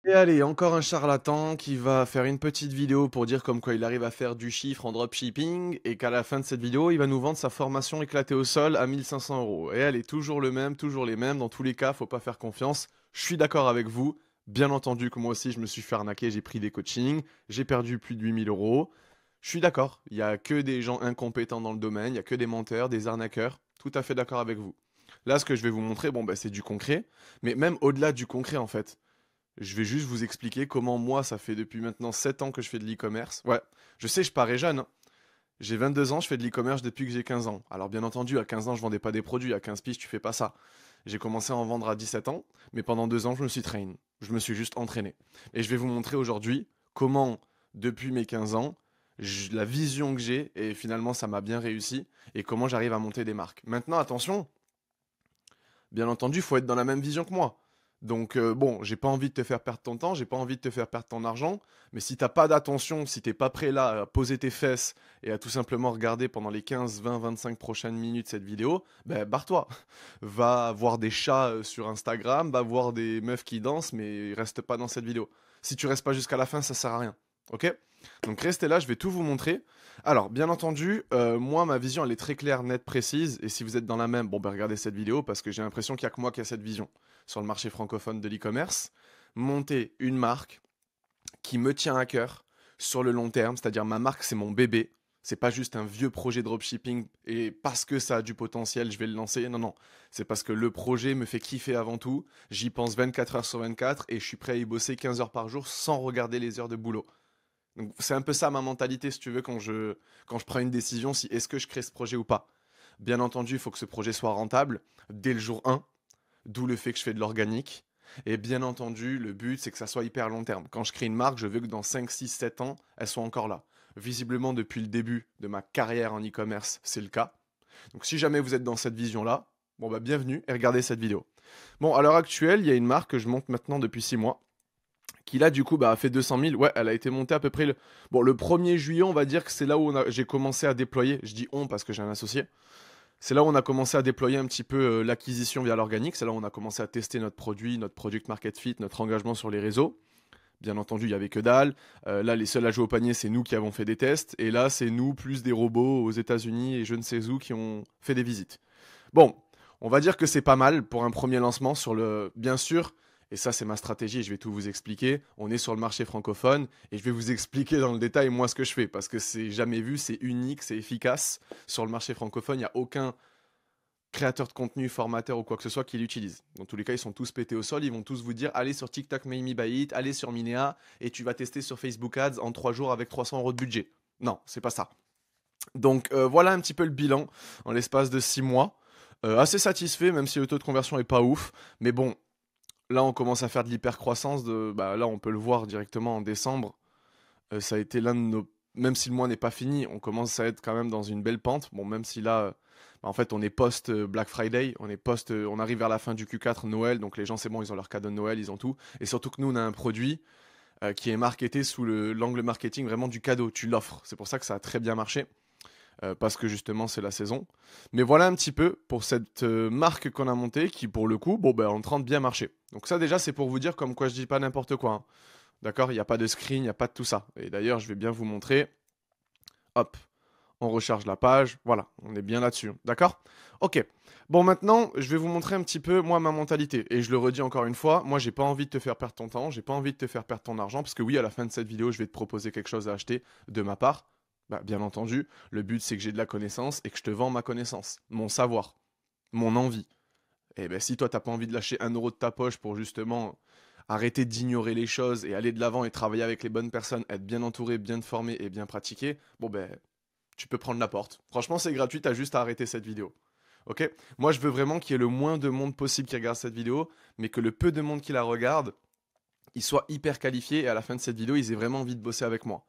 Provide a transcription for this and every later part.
Et allez, encore un charlatan qui va faire une petite vidéo pour dire comme quoi il arrive à faire du chiffre en dropshipping et qu'à la fin de cette vidéo, il va nous vendre sa formation éclatée au sol à 1500 euros. Et elle est toujours le même, toujours les mêmes. Dans tous les cas, faut pas faire confiance. Je suis d'accord avec vous. Bien entendu que moi aussi, je me suis fait arnaquer, j'ai pris des coachings, j'ai perdu plus de 8000 euros. Je suis d'accord. Il y a que des gens incompétents dans le domaine, il y a que des menteurs, des arnaqueurs. Tout à fait d'accord avec vous. Là, ce que je vais vous montrer, bon, bah, c'est du concret. Mais même au-delà du concret, en fait. Je vais juste vous expliquer comment moi, ça fait depuis maintenant 7 ans que je fais de l'e-commerce. Ouais, je sais, je parais jeune, hein. J'ai 22 ans, je fais de l'e-commerce depuis que j'ai 15 ans. Alors bien entendu, à 15 ans, je vendais pas des produits, à 15 piges, tu fais pas ça. J'ai commencé à en vendre à 17 ans, mais pendant 2 ans, je me suis train. Je me suis juste entraîné. Et je vais vous montrer aujourd'hui comment, depuis mes 15 ans, la vision que j'ai, et finalement ça m'a bien réussi, et comment j'arrive à monter des marques. Maintenant, attention, bien entendu, il faut être dans la même vision que moi. Donc bon, j'ai pas envie de te faire perdre ton temps, j'ai pas envie de te faire perdre ton argent, mais si t'as pas d'attention, si t'es pas prêt là à poser tes fesses et à tout simplement regarder pendant les 15, 20, 25 prochaines minutes cette vidéo, ben barre-toi. Va voir des chats sur Instagram, va voir des meufs qui dansent, mais reste pas dans cette vidéo. Si tu restes pas jusqu'à la fin, ça sert à rien. Ok? Donc restez là, je vais tout vous montrer. Alors, bien entendu, moi, ma vision, elle est très claire, nette, précise. Et si vous êtes dans la même, bon, ben regardez cette vidéo parce que j'ai l'impression qu'il n'y a que moi qui a cette vision sur le marché francophone de l'e-commerce. Monter une marque qui me tient à cœur sur le long terme, c'est-à-dire ma marque, c'est mon bébé. C'est pas juste un vieux projet dropshipping et parce que ça a du potentiel, je vais le lancer. Non, non. C'est parce que le projet me fait kiffer avant tout. J'y pense 24 heures sur 24 et je suis prêt à y bosser 15 heures par jour sans regarder les heures de boulot. Donc c'est un peu ça ma mentalité, si tu veux, quand je prends une décision, si est-ce que je crée ce projet ou pas. Bien entendu, il faut que ce projet soit rentable dès le jour 1, d'où le fait que je fais de l'organique. Et bien entendu, le but, c'est que ça soit hyper long terme. Quand je crée une marque, je veux que dans 5, 6, 7 ans, elle soit encore là. Visiblement, depuis le début de ma carrière en e-commerce, c'est le cas. Donc si jamais vous êtes dans cette vision-là, bon bah bienvenue et regardez cette vidéo. Bon, à l'heure actuelle, il y a une marque que je monte maintenant depuis 6 mois qui là du coup bah, a fait 200 000. Ouais, elle a été montée à peu près bon, le 1er juillet, on va dire que c'est là où j'ai commencé à déployer, je dis on parce que j'ai un associé, c'est là où on a commencé à déployer un petit peu l'acquisition via l'organique, c'est là où on a commencé à tester notre produit, notre product market fit, notre engagement sur les réseaux. Bien entendu, il y avait que dalle. Là, les seuls à jouer au panier, c'est nous qui avons fait des tests. Et là, c'est nous, plus des robots aux États-Unis et je ne sais où, qui ont fait des visites. Bon, on va dire que c'est pas mal pour un premier lancement sur le. Bien sûr, et ça c'est ma stratégie, et je vais tout vous expliquer. On est sur le marché francophone et je vais vous expliquer dans le détail moi ce que je fais parce que c'est jamais vu, c'est unique, c'est efficace. Sur le marché francophone, il n'y a aucun créateur de contenu, formateur ou quoi que ce soit qui l'utilise. Dans tous les cas, ils sont tous pétés au sol, ils vont tous vous dire allez sur TikTok Make Me Buy It, allez sur Minea et tu vas tester sur Facebook Ads en 3 jours avec 300 euros de budget. Non, c'est pas ça. Donc voilà un petit peu le bilan en l'espace de 6 mois. Assez satisfait, même si le taux de conversion est pas ouf. Mais bon, là on commence à faire de l'hypercroissance. Bah, là on peut le voir directement en décembre. Ça a été l'un de nos... Même si le mois n'est pas fini, on commence à être quand même dans une belle pente. Bon, même si là, bah, en fait on est post Black Friday, on arrive vers la fin du Q4 Noël, donc les gens c'est bon, ils ont leur cadeau de Noël, ils ont tout. Et surtout que nous on a un produit qui est marketé sous l'angle marketing vraiment du cadeau. Tu l'offres. C'est pour ça que ça a très bien marché parce que justement c'est la saison. Mais voilà un petit peu pour cette marque qu'on a montée qui pour le coup, bon ben en 30 bien marché. Donc ça déjà c'est pour vous dire comme quoi je dis pas n'importe quoi, hein. D'accord? Il n'y a pas de screen, il n'y a pas de tout ça. Et d'ailleurs je vais bien vous montrer. Hop, on recharge la page. Voilà, on est bien là-dessus. D'accord? Ok. Bon maintenant je vais vous montrer un petit peu moi ma mentalité. Et je le redis encore une fois, moi j'ai pas envie de te faire perdre ton temps, j'ai pas envie de te faire perdre ton argent, parce que oui à la fin de cette vidéo je vais te proposer quelque chose à acheter de ma part. Bah, bien entendu, le but c'est que j'ai de la connaissance et que je te vends ma connaissance, mon savoir, mon envie. Et ben si toi t'as pas envie de lâcher 1 euro de ta poche pour justement arrêter d'ignorer les choses et aller de l'avant et travailler avec les bonnes personnes, être bien entouré, bien formé et bien pratiqué, bon ben tu peux prendre la porte. Franchement c'est gratuit, t'as juste à arrêter cette vidéo. Ok? Moi je veux vraiment qu'il y ait le moins de monde possible qui regarde cette vidéo, mais que le peu de monde qui la regarde, il soit hyper qualifié et à la fin de cette vidéo, ils aient vraiment envie de bosser avec moi.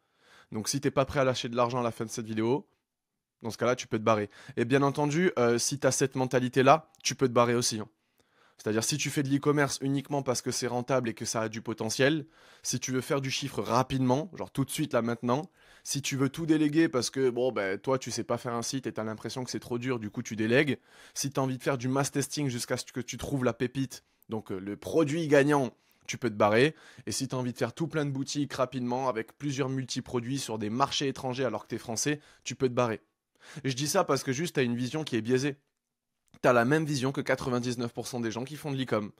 Donc si t'es pas prêt à lâcher de l'argent à la fin de cette vidéo, dans ce cas-là, tu peux te barrer. Et bien entendu, si tu as cette mentalité-là, tu peux te barrer aussi, hein. C'est-à-dire si tu fais de l'e-commerce uniquement parce que c'est rentable et que ça a du potentiel, si tu veux faire du chiffre rapidement, genre tout de suite là maintenant, si tu veux tout déléguer parce que bon ben toi tu sais pas faire un site et tu as l'impression que c'est trop dur, du coup tu délègues, si tu as envie de faire du mass testing jusqu'à ce que tu trouves la pépite, donc le produit gagnant tu peux te barrer. Et si tu as envie de faire tout plein de boutiques rapidement avec plusieurs multiproduits sur des marchés étrangers alors que tu es français, tu peux te barrer. Et je dis ça parce que juste tu as une vision qui est biaisée. Tu as la même vision que 99% des gens qui font de l'e-com.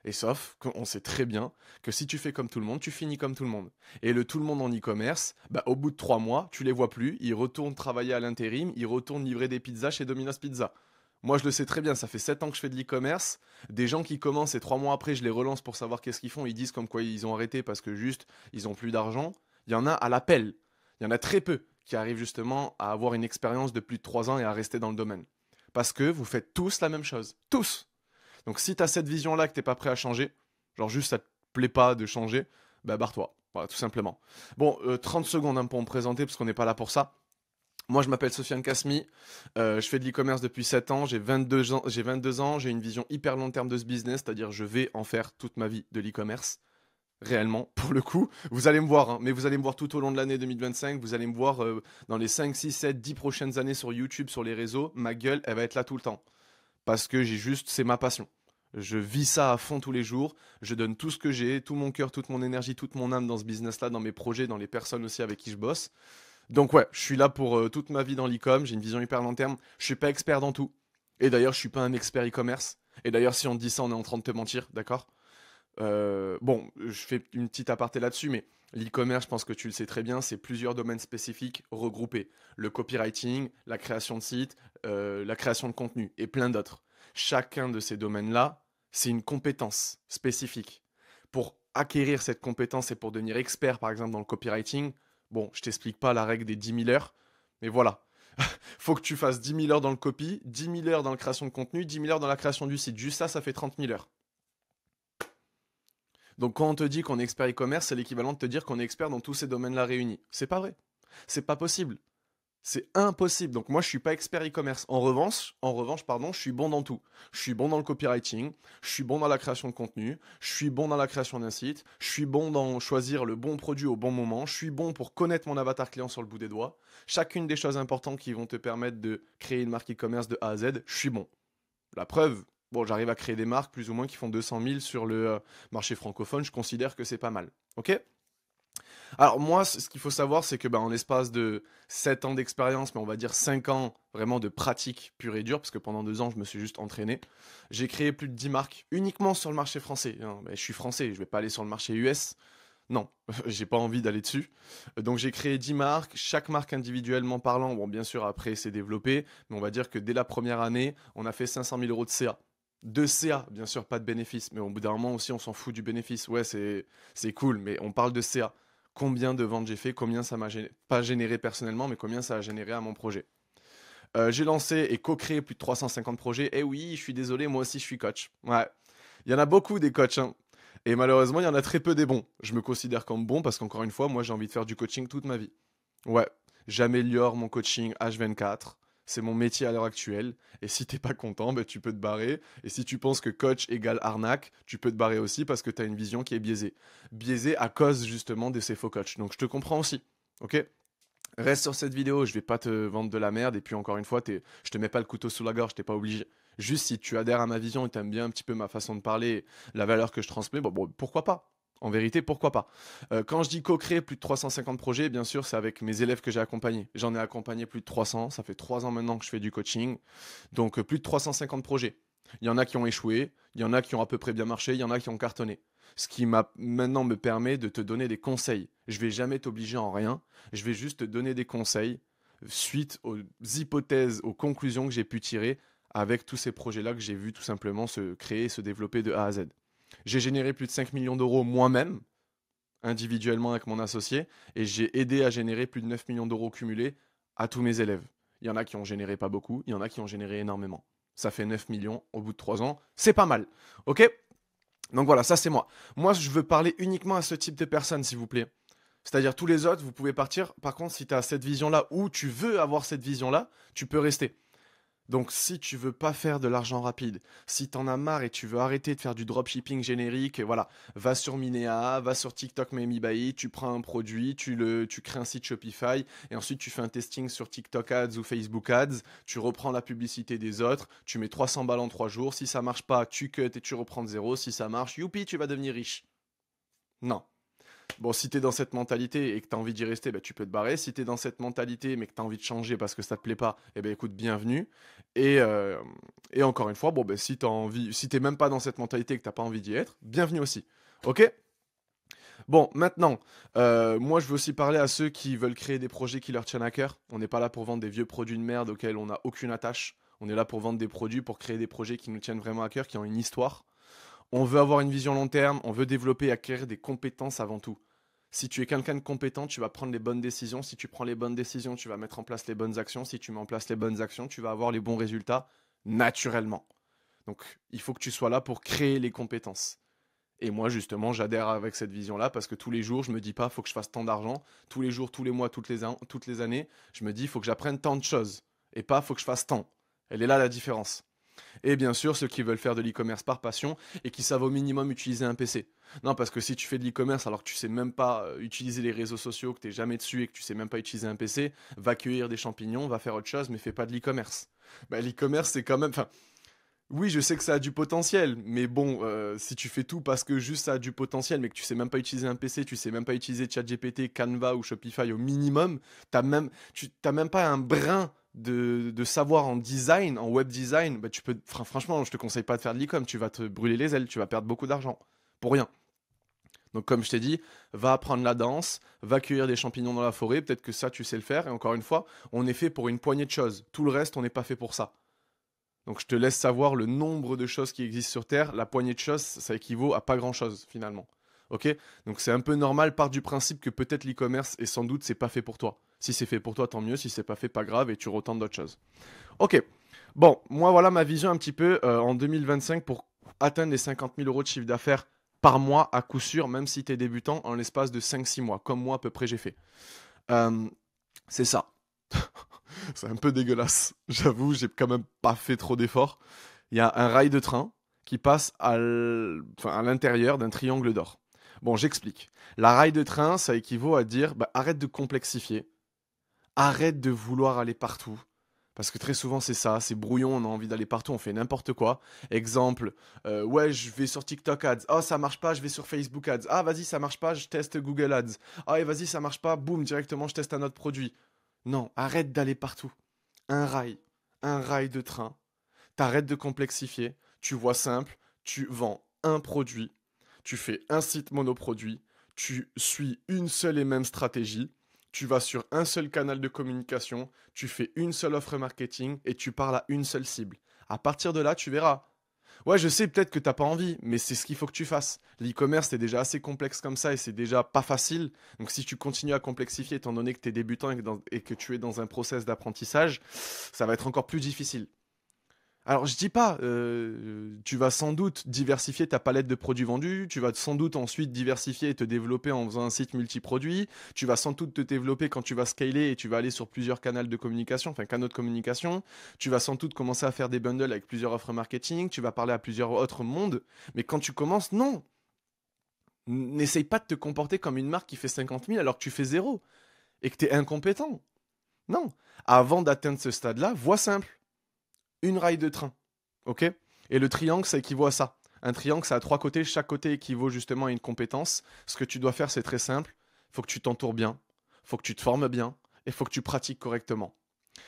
Et sauf qu'on sait très bien que si tu fais comme tout le monde, tu finis comme tout le monde. Et le tout le monde en e-commerce, bah, au bout de 3 mois, tu les vois plus, ils retournent travailler à l'intérim, ils retournent livrer des pizzas chez Domino's Pizza. Moi, je le sais très bien, ça fait 7 ans que je fais de l'e-commerce. Des gens qui commencent et 3 mois après, je les relance pour savoir qu'est-ce qu'ils font. Ils disent comme quoi ils ont arrêté parce que juste, ils ont plus d'argent. Il y en a à l'appel. Il y en a très peu qui arrivent justement à avoir une expérience de plus de 3 ans et à rester dans le domaine. Parce que vous faites tous la même chose. Tous. Donc si tu as cette vision-là que t'es pas prêt à changer, genre juste ça te plaît pas de changer, bah barre-toi. Voilà, tout simplement. Bon, 30 secondes hein, pour me présenter parce qu'on n'est pas là pour ça. Moi, je m'appelle Sofiane Kasmi, je fais de l'e-commerce depuis 7 ans, j'ai 22 ans, j'ai une vision hyper long terme de ce business, c'est-à-dire je vais en faire toute ma vie de l'e-commerce, réellement, pour le coup. Vous allez me voir, hein, mais vous allez me voir tout au long de l'année 2025, vous allez me voir dans les 5, 6, 7, 10 prochaines années sur YouTube, sur les réseaux, ma gueule, elle va être là tout le temps. Parce que c'est ma passion. Je vis ça à fond tous les jours. Je donne tout ce que j'ai, tout mon cœur, toute mon énergie, toute mon âme dans ce business-là, dans mes projets, dans les personnes aussi avec qui je bosse. Donc ouais, je suis là pour toute ma vie dans l'e-com. J'ai une vision hyper long terme. Je suis pas expert dans tout. Et d'ailleurs, je suis pas un expert e-commerce. Et d'ailleurs, si on te dit ça, on est en train de te mentir, d'accord? Bon, je fais une petite aparté là-dessus, mais l'e-commerce, je pense que tu le sais très bien, c'est plusieurs domaines spécifiques regroupés. Le copywriting, la création de sites, la création de contenu et plein d'autres. Chacun de ces domaines-là, c'est une compétence spécifique. Pour acquérir cette compétence et pour devenir expert, par exemple, dans le copywriting, bon, je t'explique pas la règle des 10 000 heures, mais voilà. Faut que tu fasses 10 000 heures dans le copy, 10 000 heures dans la création de contenu, 10 000 heures dans la création du site. Juste ça, ça fait 30 000 heures. Donc quand on te dit qu'on est expert e-commerce, c'est l'équivalent de te dire qu'on est expert dans tous ces domaines-là réunis. C'est pas vrai. C'est pas possible. C'est impossible. Donc moi, je suis pas expert e-commerce. En revanche, pardon, je suis bon dans tout. Je suis bon dans le copywriting, je suis bon dans la création de contenu, je suis bon dans la création d'un site, je suis bon dans choisir le bon produit au bon moment, je suis bon pour connaître mon avatar client sur le bout des doigts. Chacune des choses importantes qui vont te permettre de créer une marque e-commerce de A à Z, je suis bon. La preuve, bon, j'arrive à créer des marques plus ou moins qui font 200 000 sur le marché francophone. Je considère que c'est pas mal. Ok? Alors moi, ce qu'il faut savoir, c'est que en l'espace de 7 ans d'expérience, mais on va dire 5 ans vraiment de pratique pure et dure, parce que pendant 2 ans, je me suis juste entraîné, j'ai créé plus de 10 marques uniquement sur le marché français. Hein. Je suis français, je vais pas aller sur le marché US. Non, j'ai pas envie d'aller dessus. Donc j'ai créé 10 marques, chaque marque individuellement parlant, bon bien sûr après c'est développé, mais on va dire que dès la première année, on a fait 500 000 euros de CA. De CA, bien sûr, pas de bénéfice, mais au bout d'un moment aussi on s'en fout du bénéfice. Ouais, c'est cool, mais on parle de CA. Combien de ventes j'ai fait, combien ça m'a pas généré personnellement, mais combien ça a généré à mon projet. J'ai lancé et co-créé plus de 350 projets. Et oui, je suis désolé, moi aussi je suis coach. Ouais, il y en a beaucoup des coachs, hein. Et malheureusement, il y en a très peu des bons. Je me considère comme bon parce qu'encore une fois, moi j'ai envie de faire du coaching toute ma vie. Ouais, j'améliore mon coaching H24. C'est mon métier à l'heure actuelle. Et si t'es pas content, ben, tu peux te barrer. Et si tu penses que coach égale arnaque, tu peux te barrer aussi parce que tu as une vision qui est biaisée. Biaisée à cause justement de ces faux coachs. Donc je te comprends aussi. Ok? Reste sur cette vidéo, je vais pas te vendre de la merde. Et puis encore une fois, je te mets pas le couteau sous la gorge, t'es pas obligé. Juste si tu adhères à ma vision et t'aimes bien un petit peu ma façon de parler, la valeur que je transmets, bon, pourquoi pas? En vérité, pourquoi pas? Quand je dis co-créer plus de 350 projets, bien sûr, c'est avec mes élèves que j'ai accompagnés. J'en ai accompagné plus de 300, ça fait 3 ans maintenant que je fais du coaching. Donc plus de 350 projets. Il y en a qui ont échoué, il y en a qui ont à peu près bien marché, il y en a qui ont cartonné. Ce qui maintenant me permet de te donner des conseils. Je vais jamais t'obliger en rien, je vais juste te donner des conseils suite aux hypothèses, aux conclusions que j'ai pu tirer avec tous ces projets-là que j'ai vu tout simplement se créer et se développer de A à Z. J'ai généré plus de 5 millions d'euros moi-même, individuellement avec mon associé, et j'ai aidé à générer plus de 9 millions d'euros cumulés à tous mes élèves. Il y en a qui ont généré pas beaucoup, il y en a qui ont généré énormément. Ça fait 9 millions au bout de 3 ans, c'est pas mal. Ok? Donc voilà, ça c'est moi. Moi, je veux parler uniquement à ce type de personnes, s'il vous plaît. C'est-à-dire tous les autres, vous pouvez partir. Par contre, si tu as cette vision-là ou tu veux avoir cette vision-là, tu peux rester. Donc si tu veux pas faire de l'argent rapide, si t'en as marre et tu veux arrêter de faire du dropshipping générique, voilà, va sur Minea, va sur TikTok Maybe Buy It, tu prends un produit, tu crées un site Shopify et ensuite tu fais un testing sur TikTok Ads ou Facebook Ads, tu reprends la publicité des autres, tu mets 300 balles en 3 jours, si ça marche pas, tu cut et tu reprends de zéro, si ça marche, youpi, tu vas devenir riche. Non. Bon, si t'es dans cette mentalité et que t'as envie d'y rester, bah, tu peux te barrer. Si t'es dans cette mentalité mais que t'as envie de changer parce que ça te plaît pas, eh ben écoute, bienvenue. Et, euh, et encore une fois, bon, ben, si t'as envie, si t'es même pas dans cette mentalité et que t'as pas envie d'y être, bienvenue aussi. Ok? Bon, maintenant, moi je veux aussi parler à ceux qui veulent créer des projets qui leur tiennent à cœur. On n'est pas là pour vendre des vieux produits de merde auxquels on n'a aucune attache. On est là pour vendre des produits, pour créer des projets qui nous tiennent vraiment à cœur, qui ont une histoire. On veut avoir une vision long terme, on veut développer et acquérir des compétences avant tout. Si tu es quelqu'un de compétent, tu vas prendre les bonnes décisions. Si tu prends les bonnes décisions, tu vas mettre en place les bonnes actions. Si tu mets en place les bonnes actions, tu vas avoir les bons résultats naturellement. Donc, il faut que tu sois là pour créer les compétences. Et moi, justement, j'adhère avec cette vision-là parce que tous les jours, je me dis pas, faut que je fasse tant d'argent. Tous les jours, tous les mois, toutes les années, je me dis, faut que j'apprenne tant de choses. Et pas, faut que je fasse tant. Elle est là la différence. Et bien sûr, ceux qui veulent faire de l'e-commerce par passion et qui savent au minimum utiliser un PC. Non, parce que si tu fais de l'e-commerce alors que tu sais même pas utiliser les réseaux sociaux, que tu n'es jamais dessus et que tu sais même pas utiliser un PC, va cueillir des champignons, va faire autre chose, mais fais pas de l'e-commerce. Bah, l'e-commerce, c'est quand même. Enfin, oui, je sais que ça a du potentiel, mais bon, si tu fais tout parce que juste ça a du potentiel, mais que tu sais même pas utiliser un PC, tu sais même pas utiliser ChatGPT, Canva ou Shopify au minimum, t'as même pas un brin de savoir en design, en web design, bah tu peux, franchement, je te conseille pas de faire de l'e-com, tu vas te brûler les ailes, tu vas perdre beaucoup d'argent pour rien. Donc comme je t'ai dit, va apprendre la danse, va cueillir des champignons dans la forêt, peut-être que ça tu sais le faire, et encore une fois, on est fait pour une poignée de choses. Tout le reste, on n'est pas fait pour ça. Donc je te laisse savoir le nombre de choses qui existent sur Terre. La poignée de choses, ça équivaut à pas grand-chose finalement. Ok? Donc c'est un peu normal, part du principe que peut-être l'e-commerce et sans doute c'est pas fait pour toi. Si c'est fait pour toi, tant mieux. Si c'est pas fait, pas grave et tu retentes d'autres choses. Ok. Bon, moi voilà ma vision un petit peu en 2025 pour atteindre les 50 000 euros de chiffre d'affaires par mois à coup sûr, même si tu es débutant, en l'espace de 5-6 mois, comme moi à peu près j'ai fait. Euh, c'est ça. C'est un peu dégueulasse. J'avoue, j'ai quand même pas fait trop d'efforts. Il y a un rail de train qui passe à l'intérieur d'un triangle d'or. Bon, j'explique. La rail de train, ça équivaut à dire bah, arrête de complexifier, arrête de vouloir aller partout. Parce que très souvent c'est ça, c'est brouillon, on a envie d'aller partout, on fait n'importe quoi. Exemple, ouais, je vais sur TikTok Ads. Oh, ça marche pas, je vais sur Facebook Ads. Ah, vas-y, ça marche pas, je teste Google Ads. Ah, et vas-y, ça marche pas, boum, directement, je teste un autre produit. Non, arrête d'aller partout. Un rail, un rail de train. T'arrêtes de complexifier, tu vois simple, tu vends un produit, tu fais un site monoproduit, tu suis une seule et même stratégie, tu vas sur un seul canal de communication, tu fais une seule offre marketing et tu parles à une seule cible. À partir de là, tu verras. Ouais, je sais peut-être que t'as pas envie, mais c'est ce qu'il faut que tu fasses. L'e-commerce, c'est déjà assez complexe comme ça et c'est déjà pas facile. Donc si tu continues à complexifier, étant donné que tu es débutant et que tu es dans un process d'apprentissage, ça va être encore plus difficile. Alors, je dis pas, tu vas sans doute diversifier ta palette de produits vendus, tu vas sans doute ensuite diversifier et te développer en faisant un site multiproduit, tu vas sans doute te développer quand tu vas scaler et tu vas aller sur plusieurs canaux de communication, enfin canaux de communication, tu vas sans doute commencer à faire des bundles avec plusieurs offres marketing, tu vas parler à plusieurs autres mondes, mais quand tu commences, non, n'essaye pas de te comporter comme une marque qui fait 50 000 alors que tu fais zéro et que tu es incompétent. Non, avant d'atteindre ce stade-là, vois simple une rail de train. Ok? Et le triangle, ça équivaut à ça. Un triangle, ça a trois côtés. Chaque côté équivaut justement à une compétence. Ce que tu dois faire, c'est très simple. Il faut que tu t'entoures bien. Il faut que tu te formes bien. Et il faut que tu pratiques correctement.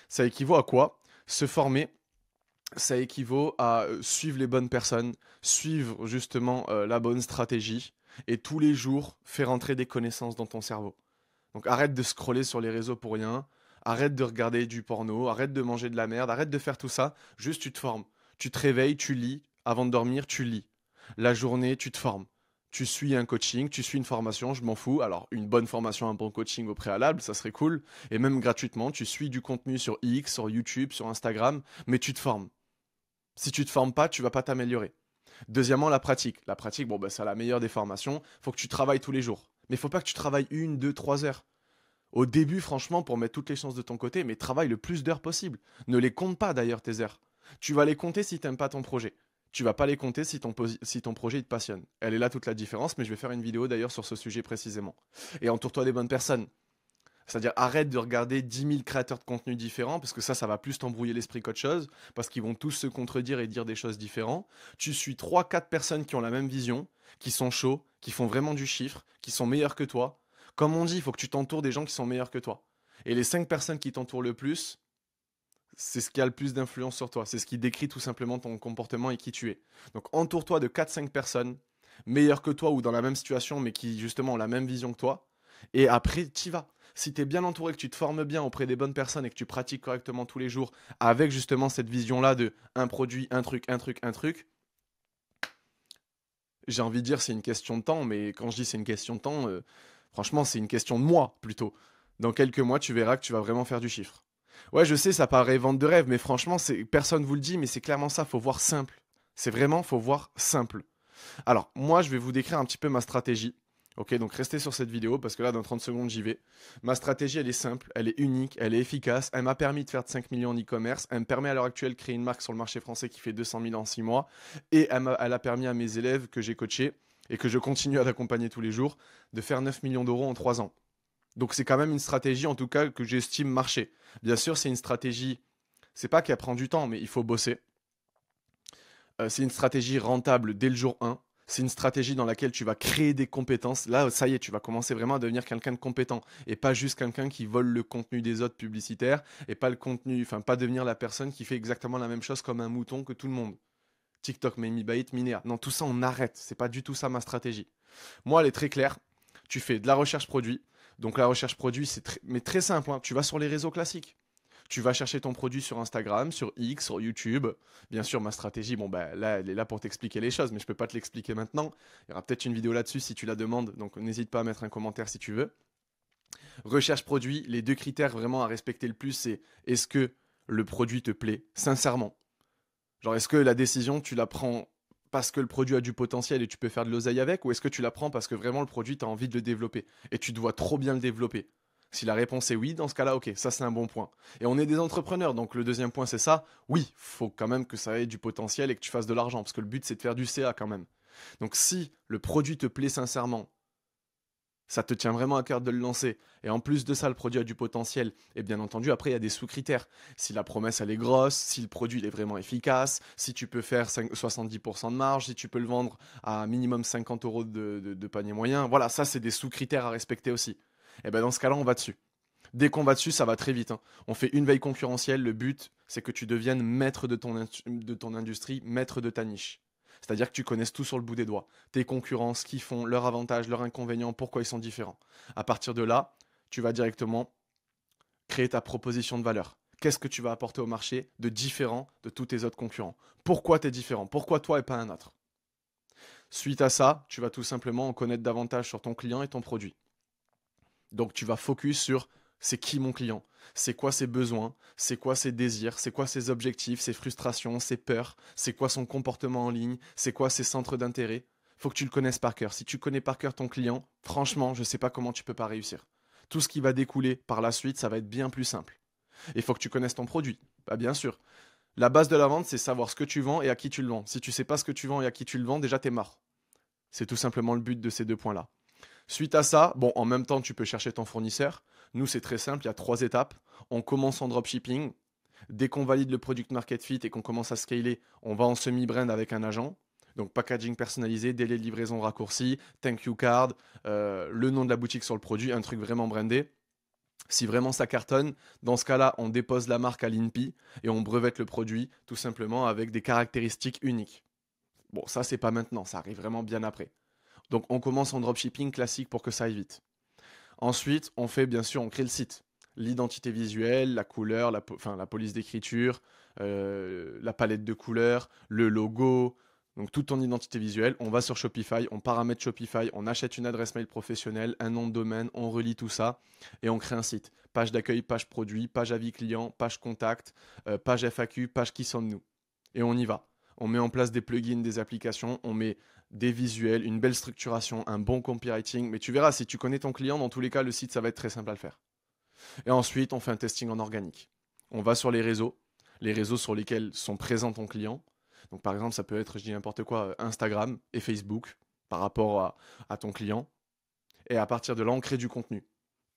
Ça équivaut à quoi? Se former, ça équivaut à suivre les bonnes personnes, suivre justement la bonne stratégie et tous les jours faire entrer des connaissances dans ton cerveau. Donc arrête de scroller sur les réseaux pour rien, arrête de regarder du porno, arrête de manger de la merde, arrête de faire tout ça, juste tu te formes. Tu te réveilles, tu lis, avant de dormir, tu lis. La journée, tu te formes. Tu suis un coaching, tu suis une formation, je m'en fous. Alors, une bonne formation, un bon coaching au préalable, ça serait cool. Et même gratuitement, tu suis du contenu sur X, sur YouTube, sur Instagram, mais tu te formes. Si tu te formes pas, tu vas pas t'améliorer. Deuxièmement, la pratique. La pratique, bon, bah, c'est la meilleure des formations. Faut que tu travailles tous les jours. Mais faut pas que tu travailles 1, 2, 3 heures. Au début, franchement, pour mettre toutes les chances de ton côté, mais travaille le plus d'heures possible. Ne les compte pas d'ailleurs tes heures. Tu vas les compter si t'aimes pas ton projet. Tu vas pas les compter si ton projet il te passionne. Elle est là toute la différence, mais je vais faire une vidéo d'ailleurs sur ce sujet précisément. Et entoure-toi des bonnes personnes. C'est-à-dire arrête de regarder 10 000 créateurs de contenu différents, parce que ça va plus t'embrouiller l'esprit qu'autre chose, parce qu'ils vont tous se contredire et dire des choses différentes. Tu suis trois, quatre personnes qui ont la même vision, qui sont chauds, qui font vraiment du chiffre, qui sont meilleurs que toi. Comme on dit, il faut que tu t'entoures des gens qui sont meilleurs que toi. Et les 5 personnes qui t'entourent le plus, c'est ce qui a le plus d'influence sur toi. C'est ce qui décrit tout simplement ton comportement et qui tu es. Donc entoure-toi de 4-5 personnes meilleures que toi ou dans la même situation, mais qui justement ont la même vision que toi. Et après, t'y vas. Si tu es bien entouré, que tu te formes bien auprès des bonnes personnes et que tu pratiques correctement tous les jours, avec justement cette vision-là de un produit, un truc, un truc, un truc, j'ai envie de dire c'est une question de temps, mais quand je dis c'est une question de temps, franchement c'est une question de mois plutôt. Dans quelques mois, tu verras que tu vas vraiment faire du chiffre. Ouais, je sais, ça paraît vente de rêve, mais franchement, personne vous le dit, mais c'est clairement ça, faut voir simple. C'est vraiment, faut voir simple. Alors, moi, je vais vous décrire un petit peu ma stratégie. Ok, donc restez sur cette vidéo parce que là, dans 30 secondes, j'y vais. Ma stratégie, elle est simple, elle est unique, elle est efficace. Elle m'a permis de faire de 5 millions en e-commerce. Elle me permet à l'heure actuelle de créer une marque sur le marché français qui fait 200 000 en 6 mois. Et elle a permis à mes élèves que j'ai coachés et que je continue à accompagner tous les jours de faire 9 millions d'euros en 3 ans. Donc c'est quand même une stratégie, en tout cas, que j'estime marcher. Bien sûr, c'est une stratégie, c'est pas qu'elle prend du temps, mais il faut bosser. C'est une stratégie rentable dès le jour 1. C'est une stratégie dans laquelle tu vas créer des compétences. Là, ça y est, tu vas commencer vraiment à devenir quelqu'un de compétent et pas juste quelqu'un qui vole le contenu des autres publicitaires et pas le contenu, enfin pas devenir la personne qui fait exactement la même chose comme un mouton que tout le monde. TikTok, Made Me By It, Minea. Non, tout ça, on arrête. C'est pas du tout ça ma stratégie. Moi, elle est très claire. Tu fais de la recherche produit. Donc la recherche produit, c'est mais très simple, hein. Tu vas sur les réseaux classiques. Tu vas chercher ton produit sur Instagram, sur X, sur YouTube. Bien sûr, ma stratégie, bon, bah, là, elle est là pour t'expliquer les choses, mais je ne peux pas te l'expliquer maintenant. Il y aura peut-être une vidéo là-dessus si tu la demandes, donc n'hésite pas à mettre un commentaire si tu veux. Recherche produit, les deux critères vraiment à respecter le plus, c'est est-ce que le produit te plaît, sincèrement. Genre, est-ce que la décision, tu la prends parce que le produit a du potentiel et tu peux faire de l'oseille avec, ou est-ce que tu la prends parce que vraiment le produit, tu as envie de le développer et tu dois trop bien le développer? Si la réponse est oui, dans ce cas-là, ok, ça c'est un bon point. Et on est des entrepreneurs, donc le deuxième point c'est ça. Oui, faut quand même que ça ait du potentiel et que tu fasses de l'argent, parce que le but c'est de faire du CA quand même. Donc si le produit te plaît sincèrement, ça te tient vraiment à cœur de le lancer, et en plus de ça, le produit a du potentiel, et bien entendu, après, il y a des sous-critères. Si la promesse, elle est grosse, si le produit, il est vraiment efficace, si tu peux faire 70% de marge, si tu peux le vendre à minimum 50 euros de panier moyen, voilà, ça, c'est des sous-critères à respecter aussi. Et bien dans ce cas-là, on va dessus. Dès qu'on va dessus, ça va très vite, hein. On fait une veille concurrentielle, le but, c'est que tu deviennes maître de ton industrie, maître de ta niche. C'est-à-dire que tu connaisses tout sur le bout des doigts. Tes concurrents, ce qu'ils font, leurs avantages, leurs inconvénients, pourquoi ils sont différents. À partir de là, tu vas directement créer ta proposition de valeur. Qu'est-ce que tu vas apporter au marché de différent de tous tes autres concurrents? Pourquoi tu es différent? Pourquoi toi et pas un autre? Suite à ça, tu vas tout simplement en connaître davantage sur ton client et ton produit. Donc tu vas focus sur c'est qui mon client, c'est quoi ses besoins, c'est quoi ses désirs, c'est quoi ses objectifs, ses frustrations, ses peurs, c'est quoi son comportement en ligne, c'est quoi ses centres d'intérêt. Faut que tu le connaisses par cœur. Si tu connais par cœur ton client, franchement, je ne sais pas comment tu peux pas réussir. Tout ce qui va découler par la suite, ça va être bien plus simple. Il faut que tu connaisses ton produit. Bah, bien sûr. La base de la vente, c'est savoir ce que tu vends et à qui tu le vends. Si tu sais pas ce que tu vends et à qui tu le vends, déjà t'es mort. C'est tout simplement le but de ces deux points-là. Suite à ça, bon, en même temps, tu peux chercher ton fournisseur. Nous, c'est très simple, il y a 3 étapes. On commence en dropshipping. Dès qu'on valide le product market fit et qu'on commence à scaler, on va en semi-brand avec un agent. Donc packaging personnalisé, délai de livraison raccourci, thank you card, le nom de la boutique sur le produit, un truc vraiment brandé. Si vraiment ça cartonne, dans ce cas-là, on dépose la marque à l'INPI et on brevette le produit tout simplement avec des caractéristiques uniques. Bon, ça, c'est pas maintenant, ça arrive vraiment bien après. Donc on commence en dropshipping classique pour que ça aille vite. Ensuite, on fait bien sûr, on crée le site. L'identité visuelle, la couleur, la police d'écriture, la palette de couleurs, le logo, donc toute ton identité visuelle. On va sur Shopify, on paramètre Shopify, on achète une adresse mail professionnelle, un nom de domaine, on relie tout ça et on crée un site. Page d'accueil, page produit, page avis client, page contact, page FAQ, page qui sommes-nous. Et on y va. On met en place des plugins, des applications, on met des visuels, une belle structuration, un bon copywriting. Mais tu verras, si tu connais ton client, dans tous les cas, le site, ça va être très simple à le faire. Et ensuite, on fait un testing en organique. On va sur les réseaux sur lesquels sont présents ton client. Donc, par exemple, ça peut être, je dis n'importe quoi, Instagram et Facebook par rapport à ton client. Et à partir de là, on crée du contenu.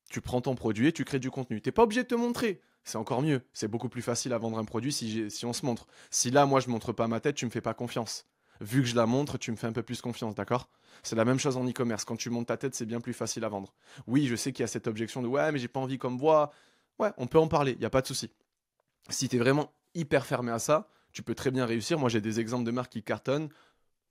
Tu prends ton produit et tu crées du contenu. Tu n'es pas obligé de te montrer. C'est encore mieux. C'est beaucoup plus facile à vendre un produit si on se montre. Si là, moi, je ne montre pas ma tête, tu ne me fais pas confiance. Vu que je la montre, tu me fais un peu plus confiance, d'accord? C'est la même chose en e-commerce. Quand tu montes ta tête, c'est bien plus facile à vendre. Oui, je sais qu'il y a cette objection de ouais, mais j'ai pas envie qu'on me voit. Ouais, on peut en parler, il n'y a pas de souci. Si tu es vraiment hyper fermé à ça, tu peux très bien réussir. Moi, j'ai des exemples de marques qui cartonnent.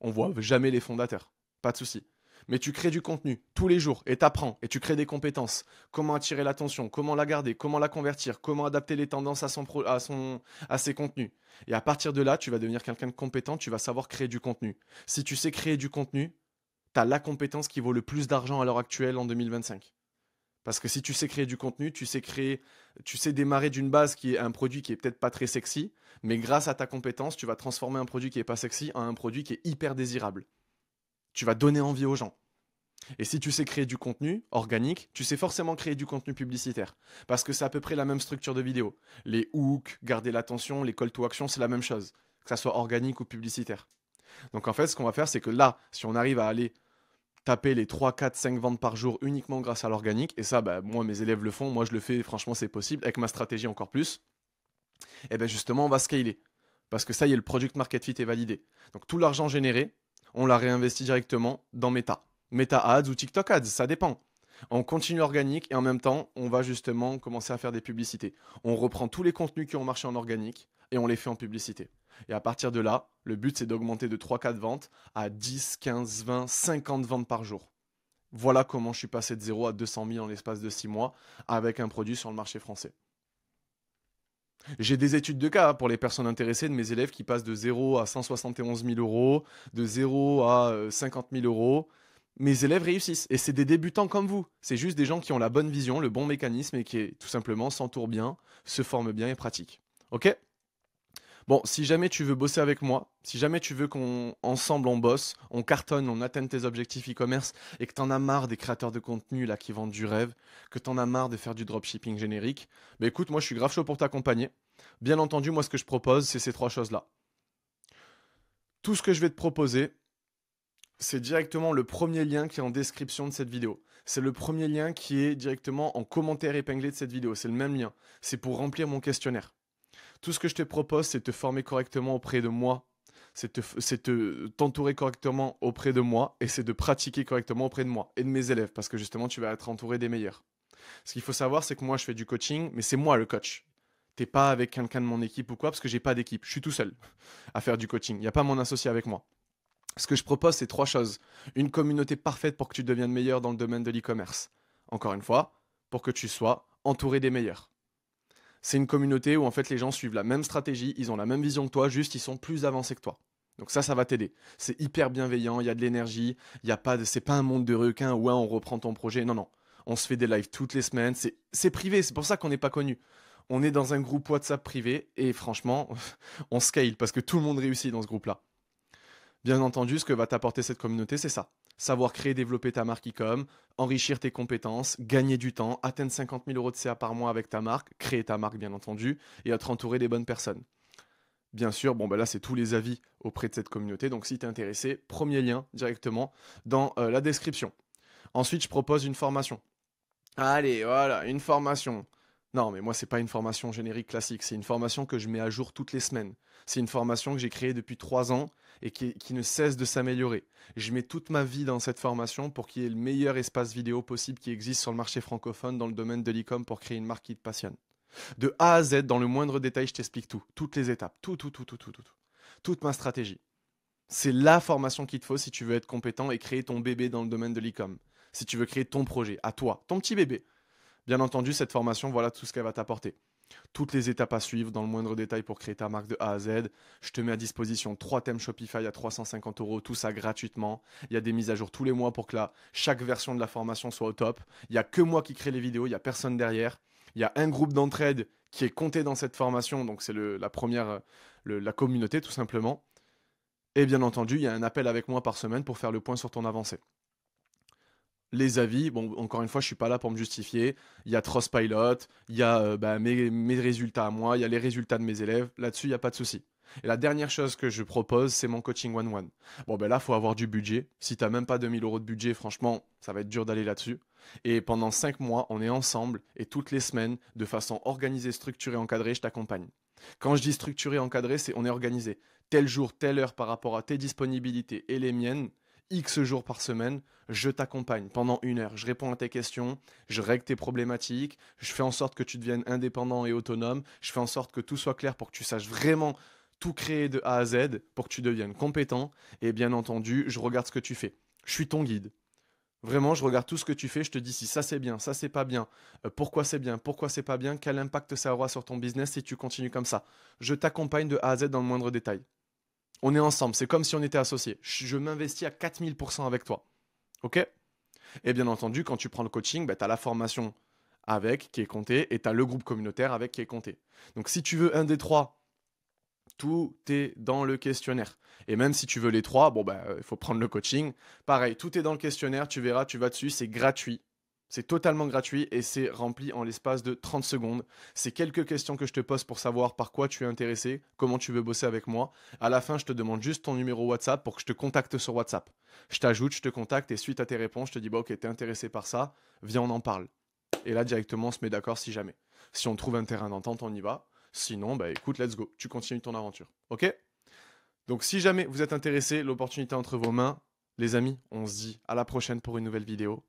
On voit jamais les fondateurs. Pas de souci. Mais tu crées du contenu tous les jours et t'apprends et tu crées des compétences. Comment attirer l'attention, comment la garder, comment la convertir, comment adapter les tendances à ses contenus. Et à partir de là, tu vas devenir quelqu'un de compétent, tu vas savoir créer du contenu. Si tu sais créer du contenu, tu as la compétence qui vaut le plus d'argent à l'heure actuelle en 2025. Parce que si tu sais créer du contenu, tu sais démarrer d'une base qui est un produit qui est peut-être pas très sexy, mais grâce à ta compétence, tu vas transformer un produit qui est pas sexy en un produit qui est hyper désirable. Tu vas donner envie aux gens. Et si tu sais créer du contenu organique, tu sais forcément créer du contenu publicitaire. Parce que c'est à peu près la même structure de vidéo. Les hooks, garder l'attention, les call to action, c'est la même chose. Que ça soit organique ou publicitaire. Donc en fait, ce qu'on va faire, c'est que là, si on arrive à aller taper les 3, 4, 5 ventes par jour uniquement grâce à l'organique, et ça, bah, moi, mes élèves le font, moi, je le fais, franchement, c'est possible, avec ma stratégie encore plus, et bien justement, on va scaler. Parce que ça y est, le product market fit est validé. Donc tout l'argent généré, on l'a réinvesti directement dans Meta. Meta Ads ou TikTok Ads, ça dépend. On continue organique et en même temps, on va justement commencer à faire des publicités. On reprend tous les contenus qui ont marché en organique et on les fait en publicité. Et à partir de là, le but c'est d'augmenter de 3-4 ventes à 10, 15, 20, 50 ventes par jour. Voilà comment je suis passé de 0 à 200 000 en l'espace de 6 mois avec un produit sur le marché français. J'ai des études de cas pour les personnes intéressées de mes élèves qui passent de 0 à 171 000 euros, de 0 à 50 000 euros. Mes élèves réussissent et c'est des débutants comme vous. C'est juste des gens qui ont la bonne vision, le bon mécanisme et qui tout simplement s'entourent bien, se forment bien et pratiquent. Ok? Bon, si jamais tu veux bosser avec moi, si jamais tu veux qu'on ensemble on bosse, on cartonne, on atteigne tes objectifs e-commerce et que t'en as marre des créateurs de contenu là qui vendent du rêve, que t'en as marre de faire du dropshipping générique, bah écoute, moi je suis grave chaud pour t'accompagner. Bien entendu, moi ce que je propose, c'est ces trois choses-là. Tout ce que je vais te proposer, c'est directement le premier lien qui est en description de cette vidéo. C'est le premier lien qui est directement en commentaire épinglé de cette vidéo. C'est le même lien. C'est pour remplir mon questionnaire. Tout ce que je te propose, c'est de te former correctement auprès de moi, t'entourer correctement auprès de moi, et c'est de pratiquer correctement auprès de moi et de mes élèves, parce que justement, tu vas être entouré des meilleurs. Ce qu'il faut savoir, c'est que moi, je fais du coaching, mais c'est moi le coach. T'es pas avec quelqu'un de mon équipe ou quoi, parce que j'ai pas d'équipe. Je suis tout seul à faire du coaching. Il n'y a pas mon associé avec moi. Ce que je propose, c'est trois choses. Une communauté parfaite pour que tu deviennes meilleur dans le domaine de l'e-commerce. Encore une fois, pour que tu sois entouré des meilleurs. C'est une communauté où en fait les gens suivent la même stratégie, ils ont la même vision que toi, juste ils sont plus avancés que toi. Donc ça va t'aider. C'est hyper bienveillant, il y a de l'énergie, il y a pas de, c'est pas un monde de requins où on reprend ton projet. Non, non. On se fait des lives toutes les semaines. C'est privé, c'est pour ça qu'on n'est pas connu. On est dans un groupe WhatsApp privé et franchement, on scale parce que tout le monde réussit dans ce groupe-là. Bien entendu, ce que va t'apporter cette communauté, c'est ça. Savoir créer, développer ta marque e-com, enrichir tes compétences, gagner du temps, atteindre 50 000 euros de CA par mois avec ta marque, créer ta marque bien entendu, et être entouré des bonnes personnes. Bien sûr, bon là c'est tous les avis auprès de cette communauté, donc si tu es intéressé, premier lien directement dans la description. Ensuite, je propose une formation. Allez, voilà, une formation. Non, mais moi, c'est pas une formation générique classique. C'est une formation que je mets à jour toutes les semaines. C'est une formation que j'ai créée depuis 3 ans et qui ne cesse de s'améliorer. Je mets toute ma vie dans cette formation pour qu'il y ait le meilleur espace vidéo possible qui existe sur le marché francophone dans le domaine de l'e-com pour créer une marque qui te passionne. De A à Z, dans le moindre détail, je t'explique tout. Toutes les étapes. Tout. Toute ma stratégie. C'est la formation qu'il te faut si tu veux être compétent et créer ton bébé dans le domaine de l'e-com. Si tu veux créer ton projet, à toi, ton petit bébé. Bien entendu, cette formation, voilà tout ce qu'elle va t'apporter. Toutes les étapes à suivre dans le moindre détail pour créer ta marque de A à Z. Je te mets à disposition 3 thèmes Shopify à 350 euros, tout ça gratuitement. Il y a des mises à jour tous les mois pour que chaque version de la formation soit au top. Il n'y a que moi qui crée les vidéos, il n'y a personne derrière. Il y a un groupe d'entraide qui est compté dans cette formation, donc c'est la première, la communauté tout simplement. Et bien entendu, il y a un appel avec moi par semaine pour faire le point sur ton avancée. Les avis, bon, encore une fois, je suis pas là pour me justifier. Il y a Trustpilot, il y a mes résultats à moi, il y a les résultats de mes élèves. Là-dessus, il n'y a pas de souci. Et la dernière chose que je propose, c'est mon coaching one-one. Bon, ben là, il faut avoir du budget. Si tu n'as même pas 2000 euros de budget, franchement, ça va être dur d'aller là-dessus. Et pendant 5 mois, on est ensemble et toutes les semaines, de façon organisée, structurée, encadrée, je t'accompagne. Quand je dis structuré, encadré, c'est on est organisé. tel jour, telle heure par rapport à tes disponibilités et les miennes, X jours par semaine, je t'accompagne pendant 1 heure. Je réponds à tes questions, je règle tes problématiques, je fais en sorte que tu deviennes indépendant et autonome, je fais en sorte que tout soit clair pour que tu saches vraiment tout créer de A à Z, pour que tu deviennes compétent. Et bien entendu, je regarde ce que tu fais. Je suis ton guide. Vraiment, je regarde tout ce que tu fais, je te dis si ça c'est bien, ça c'est pas bien, pourquoi c'est pas bien, quel impact ça aura sur ton business si tu continues comme ça. Je t'accompagne de A à Z dans le moindre détail. On est ensemble, c'est comme si on était associés. Je m'investis à 4000% avec toi. Ok? Et bien entendu, quand tu prends le coaching, bah, tu as la formation avec qui est comptée et tu as le groupe communautaire avec qui est compté. Donc si tu veux un des trois, tout est dans le questionnaire. Et même si tu veux les trois, bon bah il faut prendre le coaching. Pareil, tout est dans le questionnaire, tu verras, tu vas dessus, c'est gratuit. C'est totalement gratuit et c'est rempli en l'espace de 30 secondes. C'est quelques questions que je te pose pour savoir par quoi tu es intéressé, comment tu veux bosser avec moi. À la fin, je te demande juste ton numéro WhatsApp pour que je te contacte sur WhatsApp. Je t'ajoute, je te contacte et suite à tes réponses, je te dis bah ok, t'es intéressé par ça, viens on en parle. Et là directement, on se met d'accord si jamais. Si on trouve un terrain d'entente, on y va. Sinon, bah écoute, let's go. Tu continues ton aventure. Ok? Donc si jamais vous êtes intéressé, l'opportunité est entre vos mains. Les amis, on se dit à la prochaine pour une nouvelle vidéo.